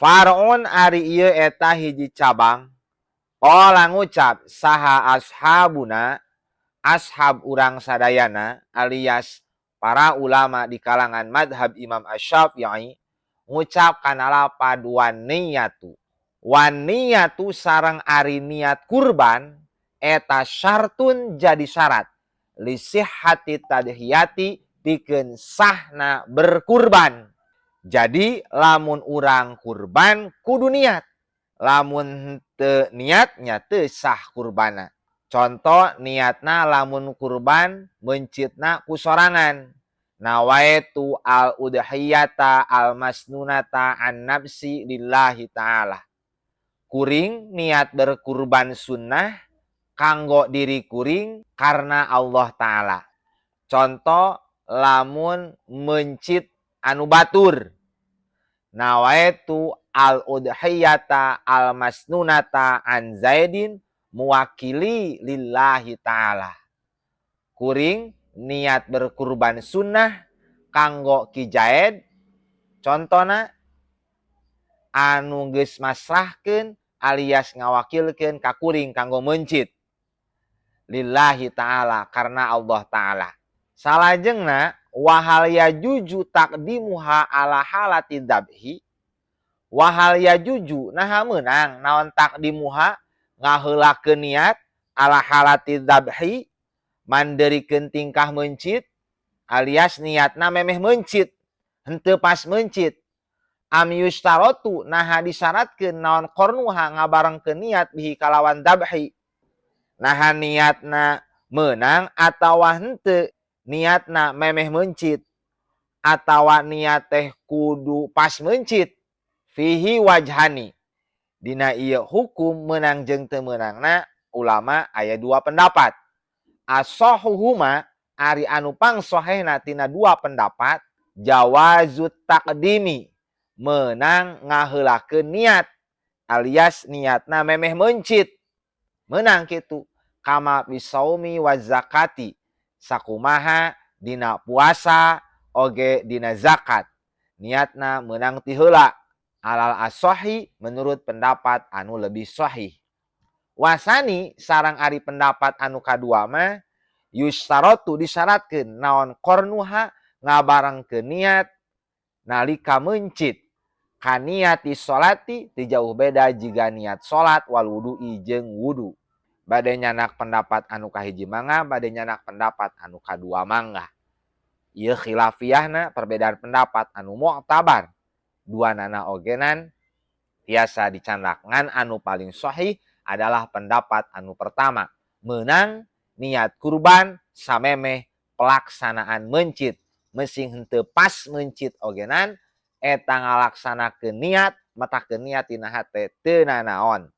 Faraon ari ieu eta hiji cabang. Qala ngucap saha ashabuna, ashab urang sadayana alias para ulama di kalangan madhab Imam Asy-Syafi'i ngucap kana lapad wan niyatu. Wan niyatu sareng ari niat kurban eta syartun jadi syarat li sihhati tadhiyati pikeun sahna berkurban. Jadi lamun urang kurban kudu niat. Lamun teu niat nya teu sah kurbana. Contoh niatna lamun kurban mencitna ku sorangan. Nawaitu al udhiyata al masnunata an nafsi lillahi ta'ala. Kuring niat berkurban sunnah kanggo diri kuring karena Allah Ta'ala. Contoh lamun mencit anu batur. Nawaitu al udhiyata al masnunata an Zaidin muwakili lillahi ta'ala. Kuring niat berkurban sunnah kanggo Ki Zaid. Contohna anu geus masrahkeun alias ngawakilkeun ka kuring kanggo mencit lillahi ta'ala karena Allah Ta'ala. Salajengna wahal yajuju taqdimuha ala halati dzabhi. Wahal yajuju naha meunang naon taqdimuha ngaheulakeun niat ala halati dzabhi manderikeun tingkah mencit alias niatna memeh mencit henteu pas mencit. Am yustarotu naha disyaratkeun naon qarnuha ngabarengkeun niat bihi kalawan dzabhi. Naha niatna meunang atawa henteu niatna memeh mencit atawa niat teh kudu pas mencit. Fihi wajhani. Dina ieu hukum meunang jeung teu meunangna ulama aya dua pendapat. As-sahhuhuma ari anu pangsohehna tina dua pendapat jawazut taqdimi meunang ngaheulakeun niat alias niatna memeh mencit. Meunang kitu kama bisaumi wa zakati sakumaha dina puasa oge dina zakat niatna meunang ti heula alal as-sahih menurut pendapat anu lebih sahih. Wasani sarang ari pendapat anu kadua mah yustaratu disyaratkeun naon qarnuha ngabarengkeun niat nalika mencit kaniati sholati teu jauh beda jiga niat salat wal wudu'i jeung wudu. Bade nyanak pendapat anu kahiji mangga, bade nyanak pendapat anu kadua mangga. Ieu khilafiyahna perbedaan pendapat anu mu'tabar. Duanana ogenan tiasa dicandak ngan anu paling sahih adalah pendapat anu pertama. Meunang niat kurban samemeh pelaksanaan mencit. Mesing henteu pas mencit ogenan eta ngalaksanakeun niat, matakeun niat tina hate teu nanaon.